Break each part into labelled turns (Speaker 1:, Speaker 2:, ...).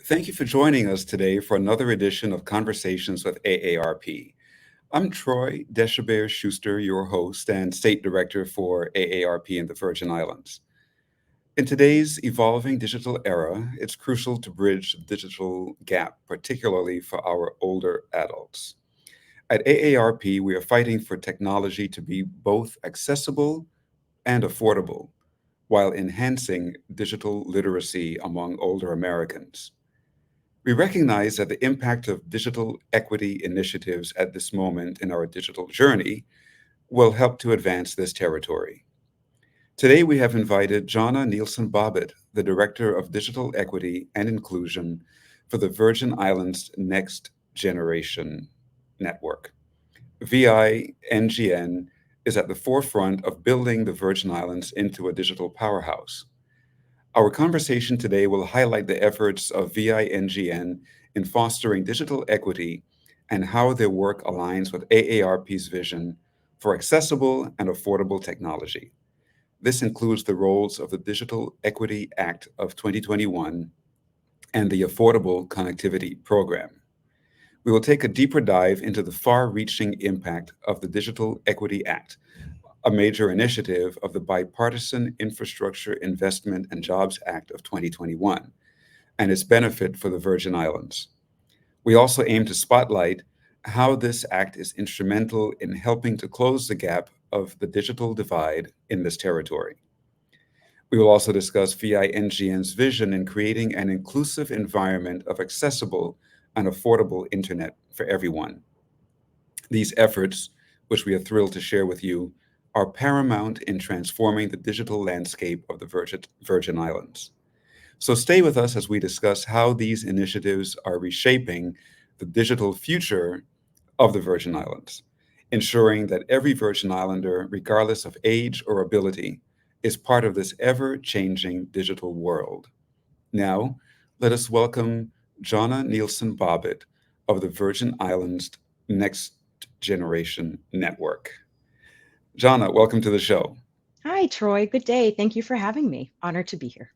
Speaker 1: Thank you for joining us today for another edition of Conversations with AARP. I'm Troy deChabert Schuster, your host and State Director for AARP in the Virgin Islands. In today's evolving digital era, it's crucial to bridge the digital gap, particularly for our older adults. At AARP, we are fighting for technology to be both accessible and affordable while enhancing digital literacy among older Americans. We recognize that the impact of digital equity initiatives at this moment in our digital journey will help to advance this territory. Today, we have invited Jaughna Nielsen-Bobbit, the Director of Digital Equity and Inclusion for the Virgin Islands Next Generation Network. VINGN is at the forefront of building the Virgin Islands into a digital powerhouse. Our conversation today will highlight the efforts of VINGN in fostering digital equity and how their work aligns with AARP's vision for accessible and affordable technology. This includes the roles of the Digital Equity Act of 2021 and the Affordable Connectivity Program. We will take a deeper dive into the far-reaching impact of the Digital Equity Act, a major initiative of the Bipartisan Infrastructure Investment and Jobs Act of 2021, and its benefit for the Virgin Islands. We also aim to spotlight how this act is instrumental in helping to close the gap of the digital divide in this territory. We will also discuss VINGN's vision in creating an inclusive environment of accessible and affordable internet for everyone. These efforts, which we are thrilled to share with you, are paramount in transforming the digital landscape of the Virgin Islands. So stay with us as we discuss how these initiatives are reshaping the digital future of the Virgin Islands, ensuring that every Virgin Islander, regardless of age or ability, is part of this ever-changing digital world. Now, let us welcome Jaughna Nielsen-Bobbit of the Virgin Islands Next Generation Network. Jaughna, welcome to the show.
Speaker 2: Hi, Troy. Good day. Thank you for having me. Honored to be here.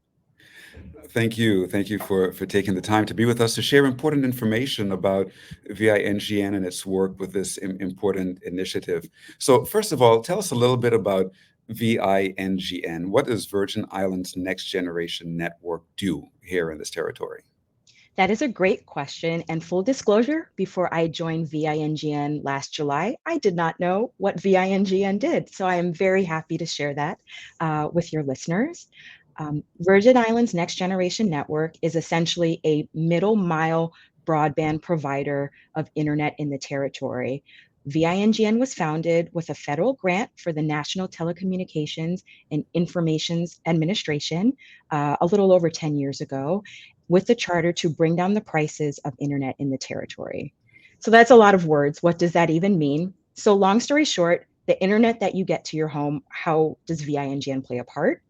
Speaker 1: Thank you. Thank you for taking the time to be with us to share important information about VINGN and its work with this important initiative. So first of all, tell us a little bit about VINGN. What does Virgin Islands Next Generation Network do here in this territory?
Speaker 2: That is a great question. And full disclosure, before I joined VINGN last July, I did not know what VINGN did. So I am very happy to share that with your listeners. Virgin Islands Next Generation Network is essentially a middle mile broadband provider of internet in the territory. VINGN was founded with a federal grant for the National Telecommunications and Informations Administration a little over 10 years ago, with the charter to bring down the prices of internet in the territory. So that's a lot of words. What does that even mean? So long story short, the internet that you get to your home, how does VINGN play a part?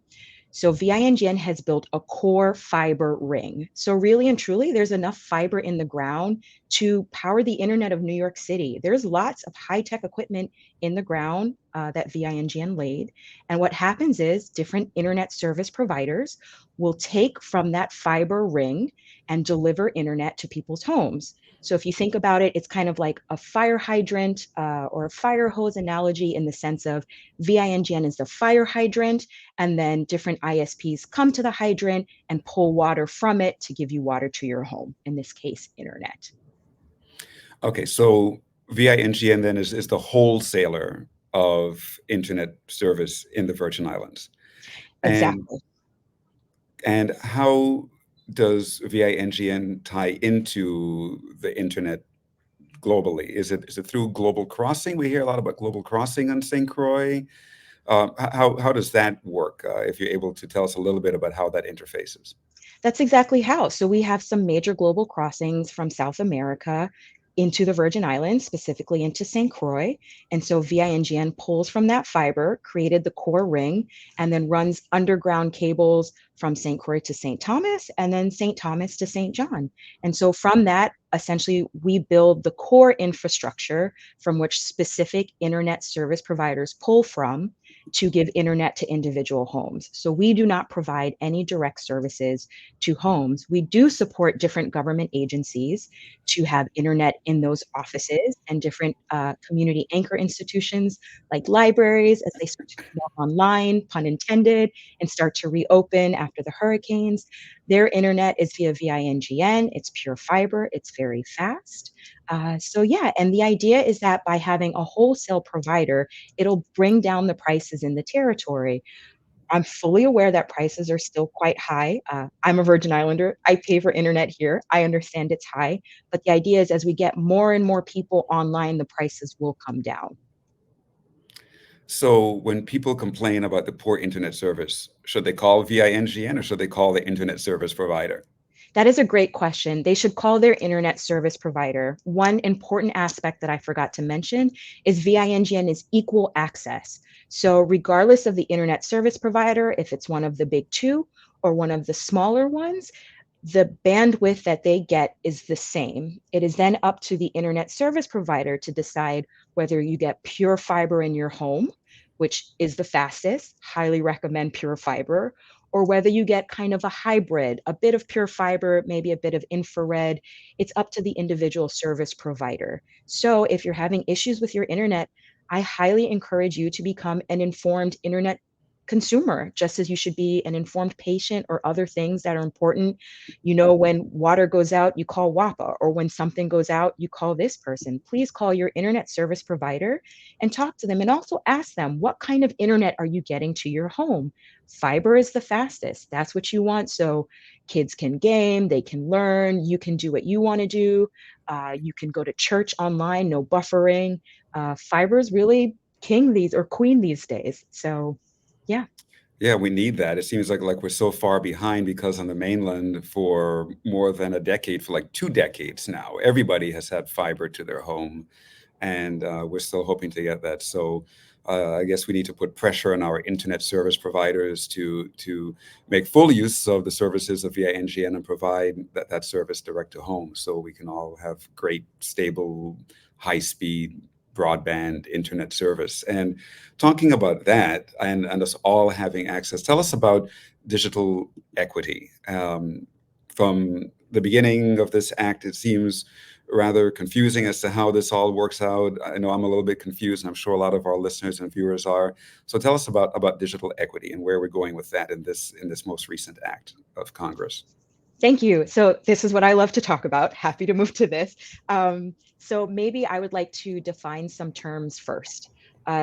Speaker 2: So VINGN has built a core fiber ring. So really and truly, there's enough fiber in the ground to power the internet of New York City. There's lots of high-tech equipment in the ground that VINGN laid. And what happens is different internet service providers will take from that fiber ring and deliver internet to people's homes. So if you think about it, it's kind of like a fire hydrant or a fire hose analogy in the sense of VINGN is the fire hydrant, and then different ISPs come to the hydrant and pull water from it to give you water to your home, in this case, internet.
Speaker 1: Okay, so VINGN then is the wholesaler of internet service in the Virgin Islands.
Speaker 2: Exactly.
Speaker 1: And how does VINGN tie into the internet globally? Is it through Global Crossing? We hear a lot about Global Crossing on St. Croix. How does that work? If you're able to tell us a little bit about how that interfaces.
Speaker 2: That's exactly how. So we have some major global crossings from South America into the Virgin Islands, specifically into St. Croix. And so VINGN pulls from that fiber, created the core ring, and then runs underground cables from St. Croix to St. Thomas, and then St. Thomas to St. John. And so from that, essentially, we build the core infrastructure from which specific internet service providers pull from to give internet to individual homes. So we do not provide any direct services to homes. We do support different government agencies to have internet in those offices and different community anchor institutions like libraries as they start to come back online, pun intended, and start to reopen after the hurricanes. Their internet is via VINGN. It's pure fiber. It's very fast. So yeah, and the idea is that by having a wholesale provider, it'll bring down the prices in the territory. I'm fully aware that prices are still quite high. I'm a Virgin Islander. I pay for internet here. I understand it's high, but the idea is as we get more and more people online, the prices will come down.
Speaker 1: So when people complain about the poor internet service, should they call VINGN or should they call the internet service provider?
Speaker 2: That is a great question. They should call their internet service provider. One important aspect that I forgot to mention is VINGN is equal access. So regardless of the internet service provider, if it's one of the big two or one of the smaller ones, the bandwidth that they get is the same. It is then up to the internet service provider to decide whether you get pure fiber in your home, which is the fastest, highly recommend pure fiber, or whether you get kind of a hybrid, a bit of pure fiber, maybe a bit of infrared. It's up to the individual service provider. So if you're having issues with your internet, I highly encourage you to become an informed internet consumer, just as you should be an informed patient or other things that are important. You know, when water goes out, you call WAPA, or when something goes out, you call this person. Please call your internet service provider and talk to them and also ask them, what kind of internet are you getting to your home? Fiber is the fastest. That's what you want. So kids can game, they can learn, you can do what you want to do. You can go to church online, no buffering. Fiber is really king these or queen these days. So yeah.
Speaker 1: Yeah, we need that. It seems like we're so far behind because on the mainland for more than a decade, for like 2 decades now, everybody has had fiber to their home, and we're still hoping to get that. So I guess we need to put pressure on our internet service providers to make full use of the services of VINGN and provide that service direct to home, so we can all have great, stable, high-speed broadband internet service. And talking about that and us all having access, tell us about digital equity. From the beginning of this act, it seems rather confusing as to how this all works out. I know I'm a little bit confused, and I'm sure a lot of our listeners and viewers are. So tell us about digital equity and where we're going with that in this most recent act of Congress.
Speaker 2: Thank you. So this is what I love to talk about. Happy to move to this. So maybe I would like to define some terms first.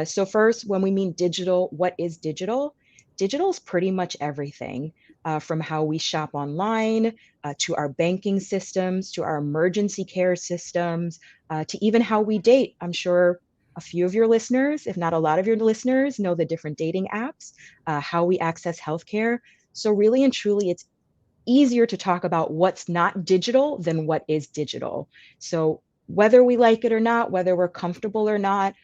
Speaker 2: So first, when we mean digital, what is digital? Digital is pretty much everything from how we shop online to our banking systems, to our emergency care systems, to even how we date. I'm sure a few of your listeners, if not a lot of your listeners, know the different dating apps, how we access healthcare. So really and truly, it's easier to talk about what's not digital than what is digital. So whether we like it or not, whether we're comfortable or not,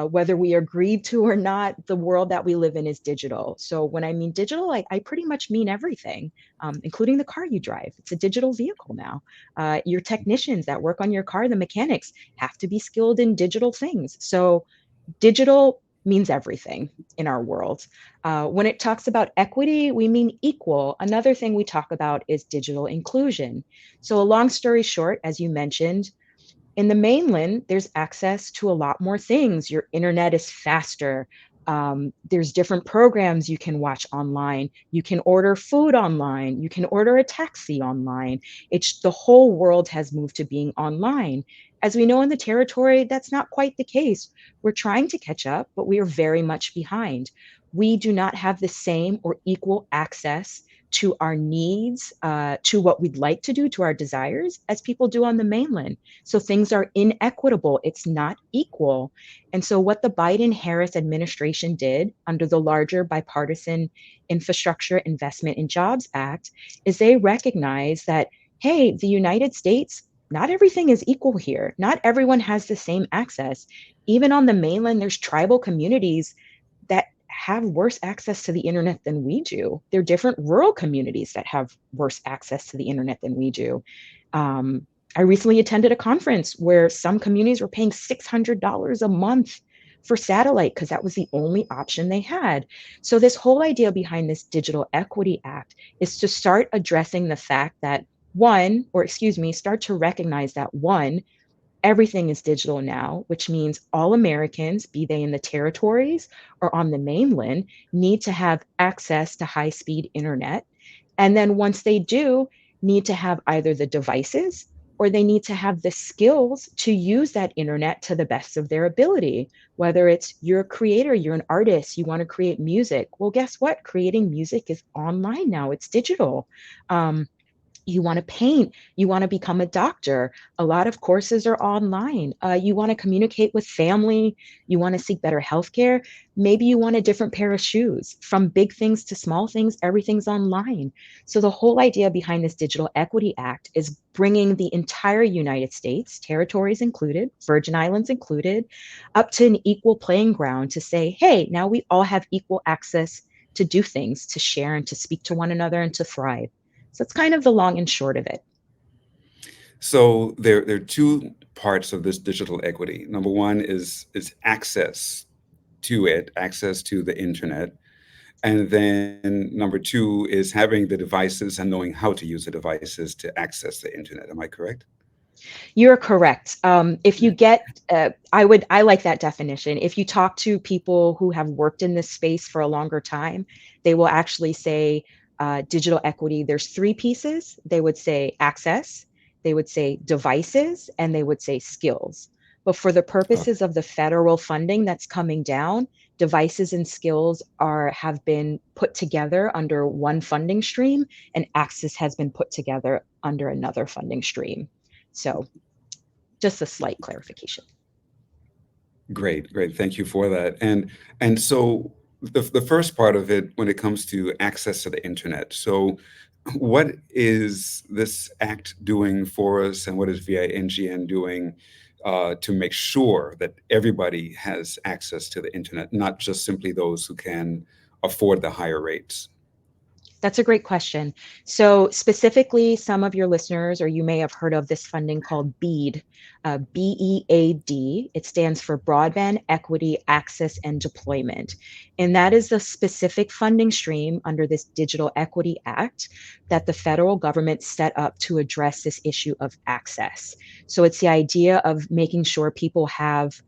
Speaker 2: whether we agreed to or not, the world that we live in is digital. So when I mean digital, I pretty much mean everything, including the car you drive. It's a digital vehicle now. Your technicians that work on your car, the mechanics, have to be skilled in digital things. So digital means everything in our world. When it talks about equity, we mean equal. Another thing we talk about is digital inclusion. So, a long story short, as you mentioned, in the mainland, there's access to a lot more things. Your internet is faster. There's different programs you can watch online. You can order food online. You can order a taxi online. It's the whole world has moved to being online. As we know in the territory, that's not quite the case. We're trying to catch up, but we are very much behind. We do not have the same or equal access to our needs, to what we'd like to do, to our desires, as people do on the mainland. So things are inequitable. It's not equal. And so what the Biden-Harris administration did under the larger bipartisan Infrastructure Investment and Jobs Act is they recognize that, hey, the United States, not everything is equal here. Not everyone has the same access. Even on the mainland, there's tribal communities that have worse access to the internet than we do. There are different rural communities that have worse access to the internet than we do. I recently attended a conference where some communities were paying $600 a month for satellite because that was the only option they had. So this whole idea behind this Digital Equity Act is to start addressing the fact that start to recognize that one, everything is digital now, which means all Americans, be they in the territories or on the mainland, need to have access to high speed internet. And then once they do, need to have either the devices or they need to have the skills to use that internet to the best of their ability. Whether it's you're a creator, you're an artist, you want to create music. Well, guess what? Creating music is online now, it's digital. You want to paint, you want to become a doctor. A lot of courses are online. You want to communicate with family, you want to seek better healthcare. Maybe you want a different pair of shoes. From big things to small things, everything's online. So the whole idea behind this Digital Equity Act is bringing the entire United States, territories included, Virgin Islands included, up to an equal playing ground to say, hey, now we all have equal access to do things, to share and to speak to one another and to thrive. So it's kind of the long and short of it.
Speaker 1: So there are two parts of this digital equity. Number one is access to it, access to the internet. And then number two is having the devices and knowing how to use the devices to access the internet. Am I correct?
Speaker 2: You're correct. If you
Speaker 1: Yeah.
Speaker 2: get, I like that definition. If you talk to people who have worked in this space for a longer time, they will actually say digital equity, there's three pieces. They would say access, they would say devices, and they would say skills. But for the
Speaker 1: Okay.
Speaker 2: purposes of the federal funding that's coming down, devices and skills have been put together under one funding stream, and access has been put together under another funding stream. So just a slight clarification.
Speaker 1: Great, great. Thank you for that. And so the first part of it when it comes to access to the internet. So what is this act doing for us and what is VINGN doing to make sure that everybody has access to the internet, not just simply those who can afford the higher rates?
Speaker 2: That's a great question. So, specifically, some of your listeners, or you may have heard of this funding called BEAD, BEAD. It stands for Broadband Equity Access and Deployment. And that is the specific funding stream under this Digital Equity Act that the federal government set up to address this issue of access. So, it's the idea of making sure people have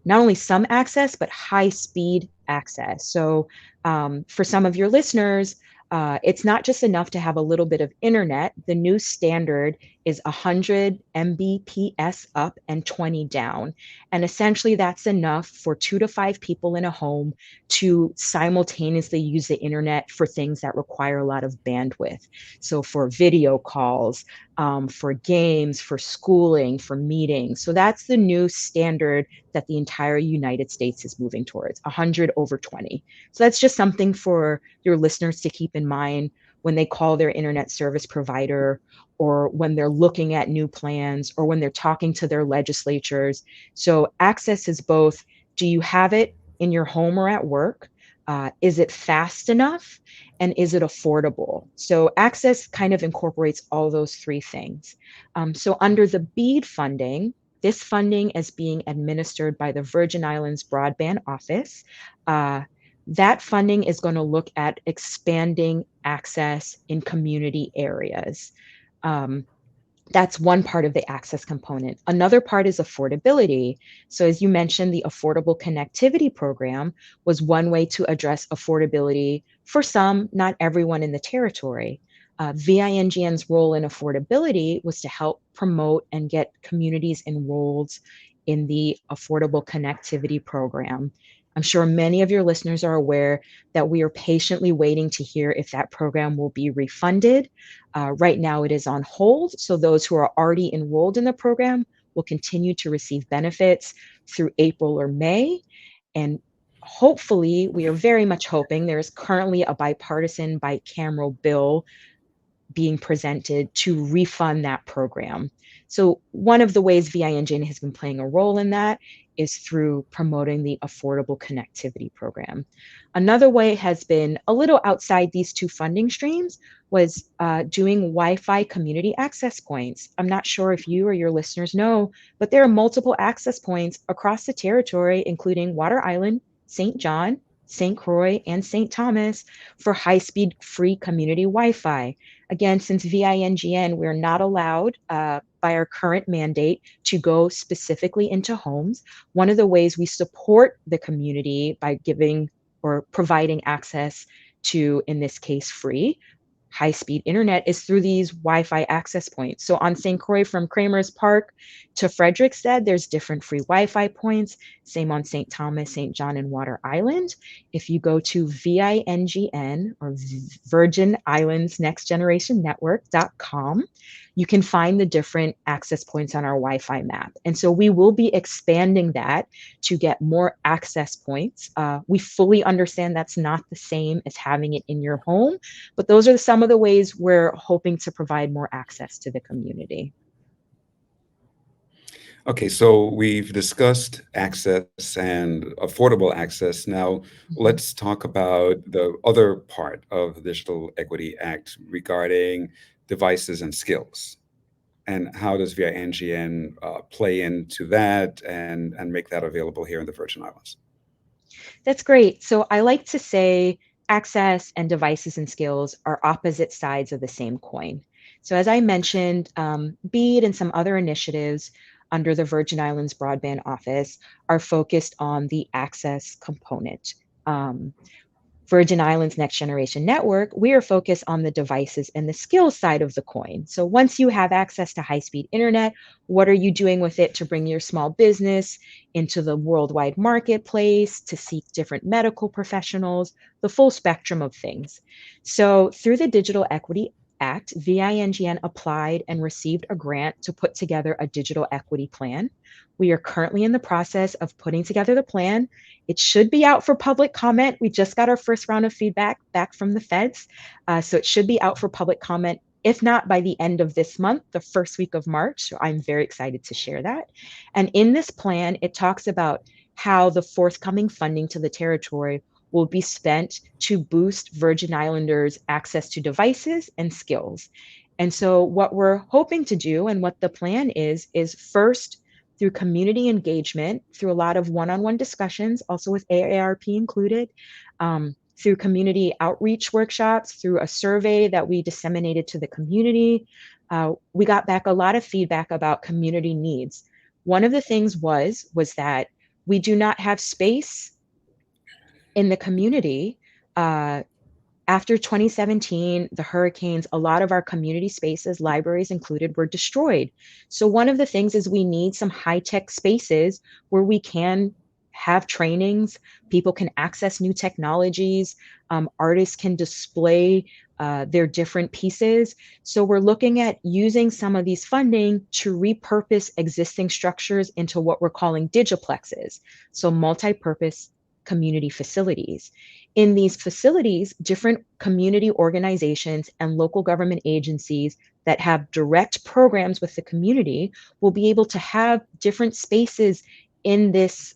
Speaker 2: not only some access, but high speed access. So, for some of your listeners, it's not just enough to have a little bit of internet. The new standard is 100 Mbps up and 20 down. And essentially, that's enough for 2 to 5 people in a home to simultaneously use the internet for things that require a lot of bandwidth. So, for video calls, for games, for schooling, for meetings. So, that's the new standard that the entire United States is moving towards 100 over 20. So, that's just something for your listeners to keep in mind when they call their internet service provider or when they're looking at new plans or when they're talking to their legislatures. So access is both, do you have it in your home or at work? Is it fast enough? And is it affordable? So access kind of incorporates all those three things. So under the BEAD funding, this funding is being administered by the Virgin Islands Broadband Office. That funding is going to look at expanding access in community areas. Um, that's one part of the access component. Another part is affordability. So, as you mentioned, the Affordable Connectivity Program was one way to address affordability for some, not everyone in the territory. VINGN's role in affordability was to help promote and get communities enrolled in the Affordable Connectivity Program. I'm sure many of your listeners are aware that we are patiently waiting to hear if that program will be refunded. Right now, it is on hold, so those who are already enrolled in the program will continue to receive benefits through April or May. And hopefully, we are very much hoping there is currently a bipartisan bicameral bill being presented to refund that program. So one of the ways VINGN has been playing a role in that is through promoting the Affordable Connectivity Program. Another way has been a little outside these two funding streams was doing Wi-Fi community access points. I'm not sure if you or your listeners know, but there are multiple access points across the territory, including Water Island, St. John, St. Croix, and St. Thomas for high-speed free community Wi-Fi. Again, since VINGN, we're not allowed by our current mandate to go specifically into homes. One of the ways we support the community by giving or providing access to, in this case, free high-speed internet is through these Wi-Fi access points. So on St. Croix from Kramer's Park to Frederickstead, there's different free Wi-Fi points. Same on St. Thomas, St. John, and Water Island. If you go to VINGN or Virgin Islands Next Generation Network.com, you can find the different access points on our Wi-Fi map. And so we will be expanding that to get more access points. We fully understand that's not the same as having it in your home, but those are some of the ways we're hoping to provide more access to the community.
Speaker 1: Okay, so we've discussed access and affordable access. Now,
Speaker 2: Mhm.
Speaker 1: let's talk about the other part of the Digital Equity Act regarding devices and skills. And how does VINGN play into that and make that available here in the Virgin Islands?
Speaker 2: That's great. So I like to say access and devices and skills are opposite sides of the same coin. So as I mentioned, BEAD and some other initiatives under the Virgin Islands Broadband Office are focused on the access component. Um, Virgin Islands Next Generation Network, we are focused on the devices and the skills side of the coin. So once you have access to high-speed internet, what are you doing with it to bring your small business into the worldwide marketplace, to seek different medical professionals, the full spectrum of things. So through the Digital Equity Act, VINGN applied and received a grant to put together a digital equity plan. We are currently in the process of putting together the plan. It should be out for public comment. We just got our first round of feedback back from the feds. So it should be out for public comment, if not by the end of this month, the first week of March. So I'm very excited to share that. And in this plan, it talks about how the forthcoming funding to the territory will be spent to boost Virgin Islanders' access to devices and skills. And so what we're hoping to do and what the plan is first through community engagement, through a lot of one-on-one discussions, also with AARP included, through community outreach workshops, through a survey that we disseminated to the community. We got back a lot of feedback about community needs. One of the things was that we do not have space in the community. After 2017, the hurricanes, a lot of our community spaces, libraries included, were destroyed. So one of the things is we need some high-tech spaces where we can have trainings, people can access new technologies, artists can display their different pieces. So we're looking at using some of these funding to repurpose existing structures into what we're calling digiplexes, so multi-purpose community facilities. In these facilities, different community organizations and local government agencies that have direct programs with the community will be able to have different spaces in this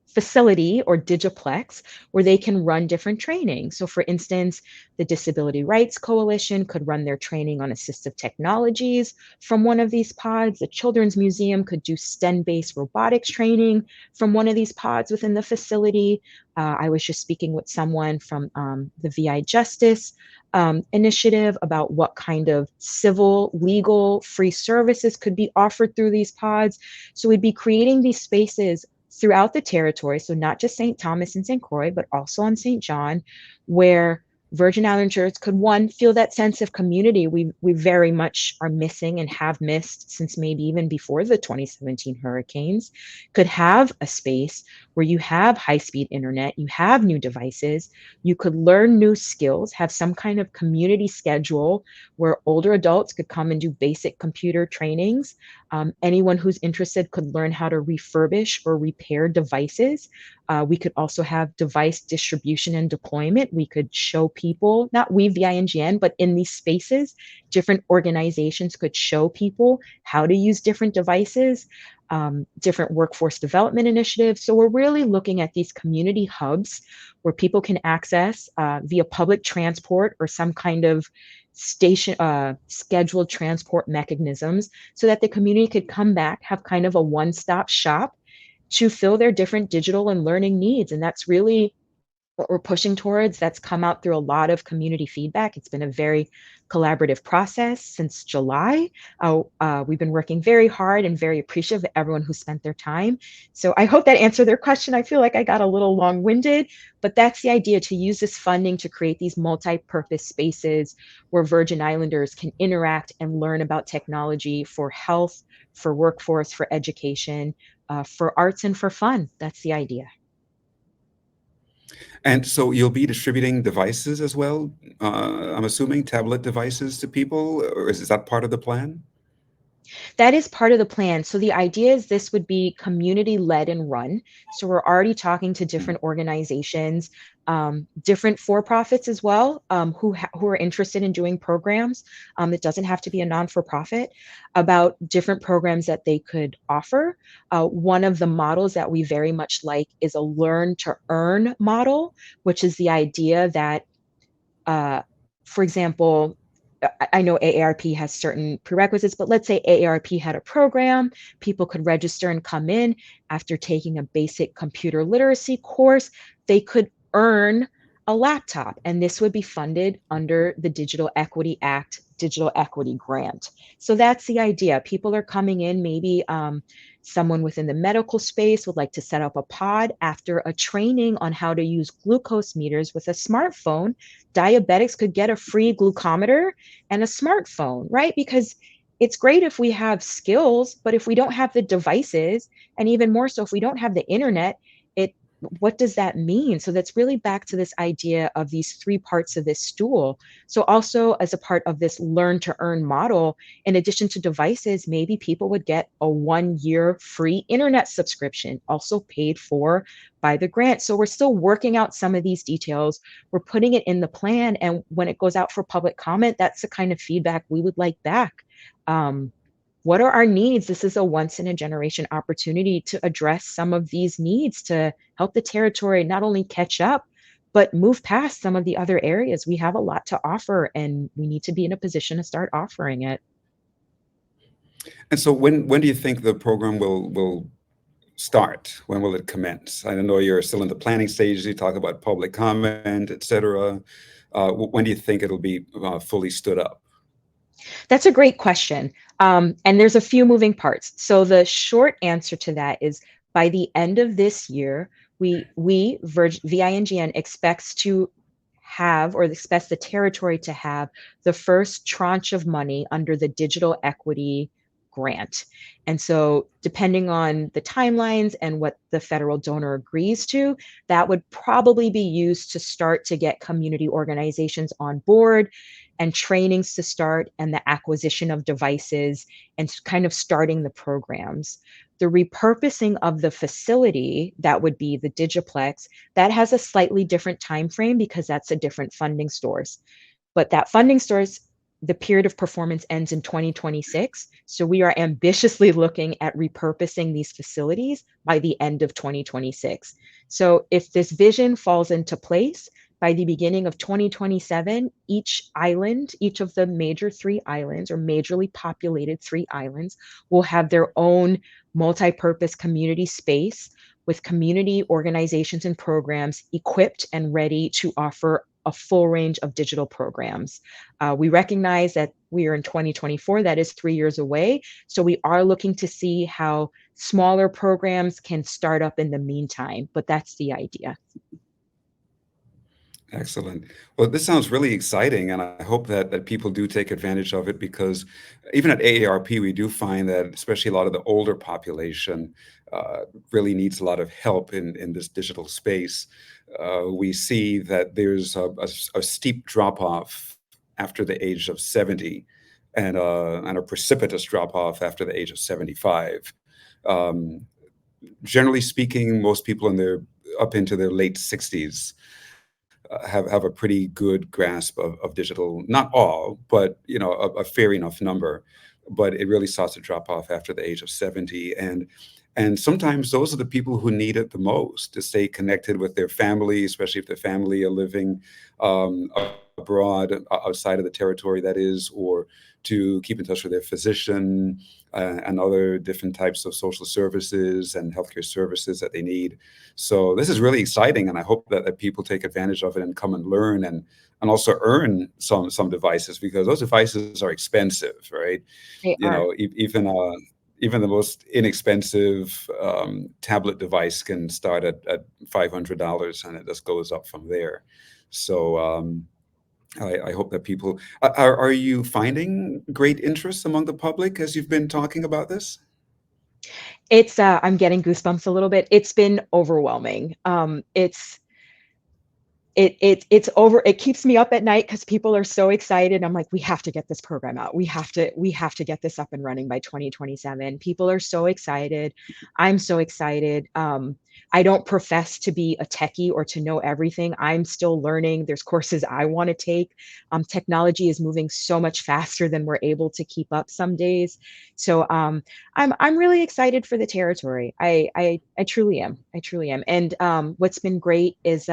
Speaker 2: facility or digiplex where they can run different training. So for instance, the Disability Rights Coalition could run their training on assistive technologies from one of these pods. The Children's Museum could do STEM-based robotics training from one of these pods within the facility. I was just speaking with someone from the VI Justice initiative about what kind of civil, legal, free services could be offered through these pods. So we'd be creating these spaces throughout the territory, so not just St. Thomas and St. Croix, but also on St. John, where Virgin Islanders could, one, feel that sense of community we very much are missing and have missed since maybe even before the 2017 hurricanes, could have a space where you have high-speed internet, you have new devices, you could learn new skills, have some kind of community schedule where older adults could come and do basic computer trainings. Anyone who's interested could learn how to refurbish or repair devices. We could also have device distribution and deployment. We could show people, not we VINGN, but in these spaces, different organizations could show people how to use different devices, different workforce development initiatives. So we're really looking at these community hubs where people can access via public transport or some kind of scheduled transport mechanisms so that the community could come back, have kind of a one-stop shop to fill their different digital and learning needs. And that's really what we're pushing towards. That's come out through a lot of community feedback. It's been a very collaborative process since July. We've been working very hard and very appreciative of everyone who spent their time. So I hope that answered their question. I feel like I got a little long-winded, but that's the idea, to use this funding to create these multi-purpose spaces where Virgin Islanders can interact and learn about technology for health, for workforce, for education, for arts, and for fun. That's the idea.
Speaker 1: And so you'll be distributing devices as well, I'm assuming, tablet devices to people, or is that part of the plan?
Speaker 2: That is part of the plan. So the idea is this would be community led and run. So we're already talking to different organizations, different for-profits as well, who are interested in doing programs. It doesn't have to be a non-for-profit, about different programs that they could offer. One of the models that we very much like is a learn to earn model, which is the idea that, for example, I know AARP has certain prerequisites, but let's say AARP had a program, people could register and come in after taking a basic computer literacy course, they could earn a laptop, and this would be funded under the Digital Equity Act Digital Equity Grant. So that's the idea. People are coming in, maybe someone within the medical space would like to set up a pod after a training on how to use glucose meters with a smartphone. Diabetics could get a free glucometer and a smartphone, right? Because it's great if we have skills, but if we don't have the devices, and even more so if we don't have the internet, what does that mean? So that's really back to this idea of these three parts of this stool. So also, as a part of this learn to earn model, in addition to devices, maybe people would get a 1-year free internet subscription, also paid for by the grant. So we're still working out some of these details. We're putting it in the plan, and when it goes out for public comment, that's the kind of feedback we would like back. What are our needs? This is a once in a generation opportunity to address some of these needs to help the territory not only catch up, but move past some of the other areas. We have a lot to offer, and we need to be in a position to start offering it.
Speaker 1: And so when do you think the program will start? When will it commence? I know you're still in the planning stages. You talk about public comment, et cetera. When do you think it'll be fully stood up?
Speaker 2: That's a great question. And there's a few moving parts. So the short answer to that is by the end of this year, VINGN expects to have, or expects the territory to have, the first tranche of money under the Digital Equity Grant. And so depending on the timelines and what the federal donor agrees to, that would probably be used to start to get community organizations on board and trainings to start, and the acquisition of devices, and kind of starting the programs. The repurposing of the facility, that would be the Digiplex, that has a slightly different time frame because that's a different funding source. But that funding source, the period of performance ends in 2026. So we are ambitiously looking at repurposing these facilities by the end of 2026. So if this vision falls into place, by the beginning of 2027, each island, each of the major 3 islands, or majorly populated 3 islands, will have their own multi-purpose community space with community organizations and programs equipped and ready to offer a full range of digital programs. We recognize that we are in 2024, that is 3 years away. So we are looking to see how smaller programs can start up in the meantime, but that's the idea.
Speaker 1: Excellent. Well, this sounds really exciting, and I hope that people do take advantage of it because even at AARP, we do find that especially a lot of the older population uh, really needs a lot of help in this digital space. We see that there's a steep drop off after the age of 70 and a precipitous drop off after the age of 75. Um, Generally speaking, most people in their up into their late 60s have a pretty good grasp of digital. Not all, but a fair enough number. But it really starts to drop off after the age of 70, and sometimes those are the people who need it the most to stay connected with their family, especially if their family are living abroad, outside of the territory, that is, or to keep in touch with their physician and other different types of social services and healthcare services that they need. So this is really exciting, and I hope that people take advantage of it and come and learn and also earn some devices because those devices are expensive, right?
Speaker 2: They
Speaker 1: You
Speaker 2: are.
Speaker 1: know, even the most inexpensive tablet device can start at $500, and it just goes up from there. So I hope that people are you finding great interest among the public as you've been talking about this?
Speaker 2: It's, I'm getting goosebumps a little bit. It's been overwhelming. It's over. It keeps me up at night because people are so excited. I'm like, we have to get this program out. We have to get this up and running by 2027. People are so excited. I'm so excited. I don't profess to be a techie or to know everything. I'm still learning. There's courses I want to take. Technology is moving so much faster than we're able to keep up some days. So I'm really excited for the territory. I truly am. I truly am. And what's been great is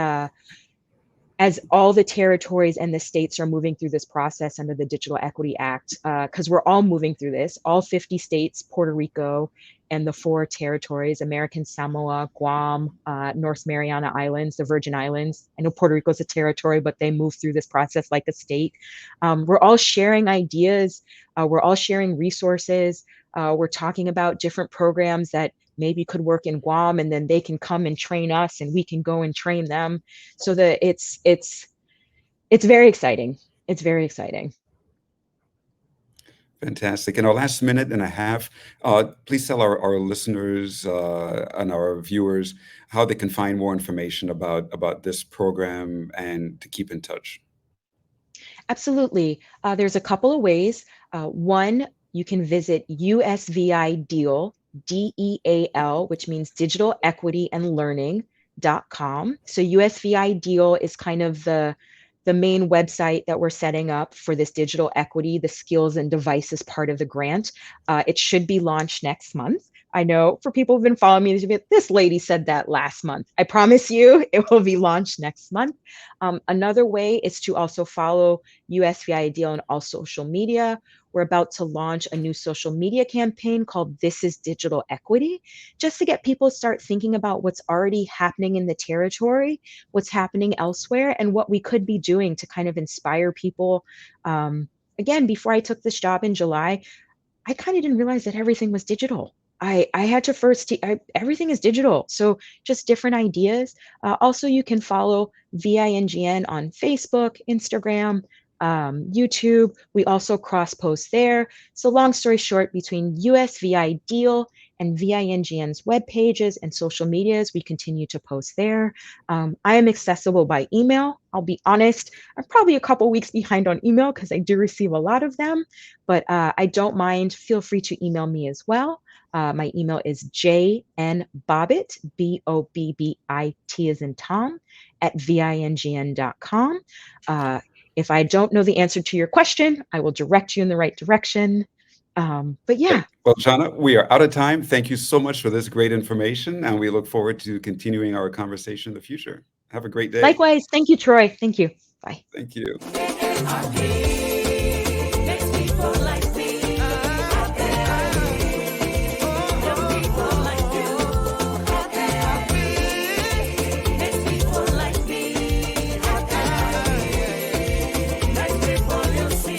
Speaker 2: as all the territories and the states are moving through this process under the Digital Equity Act, because we're all moving through this, all 50 states, Puerto Rico, and the 4 territories, American Samoa, Guam, North Mariana Islands, the Virgin Islands. I know Puerto Rico is a territory, but they move through this process like a state. We're all sharing ideas. We're all sharing resources. We're talking about different programs that maybe could work in Guam, and then they can come and train us and we can go and train them. So that it's very exciting. It's very exciting.
Speaker 1: Fantastic. In our last minute and a half, please tell our listeners and our viewers how they can find more information about this program and to keep in touch.
Speaker 2: Absolutely. There's a couple of ways. One, you can visit USVI Deal, DEAL, which means Digital Equity and Learning.com. So USVI Deal is kind of the main website that we're setting up for this digital equity, the skills and devices part of the grant. It should be launched next month. I know for people who've been following me, this lady said that last month. I promise you it will be launched next month. Another way is to also follow USVI Deal on all social media. We're about to launch a new social media campaign called This is Digital Equity, just to get people to start thinking about what's already happening in the territory, what's happening elsewhere, and what we could be doing to kind of inspire people. Again, before I took this job in July, I kind of didn't realize that everything was digital. I had to first, everything is digital. So just different ideas. Also, you can follow VINGN on Facebook, Instagram, YouTube. We also cross post there. So long story short, between USVI Deal and VINGN's web pages and social medias, we continue to post there. I am accessible by email. I'll be honest, I'm probably a couple weeks behind on email because I do receive a lot of them, but I don't mind. Feel free to email me as well. My email is jnbobbit, Bobbit as in Tom, at VINGN.com. If I don't know the answer to your question, I will direct you in the right direction. But yeah,
Speaker 1: Great. Well, Jaughna, we are out of time. Thank you so much for this great information, and we look forward to continuing our conversation in the future. Have a great day.
Speaker 2: likewise. Thank you, Troy. Thank you. Bye.
Speaker 1: Thank you.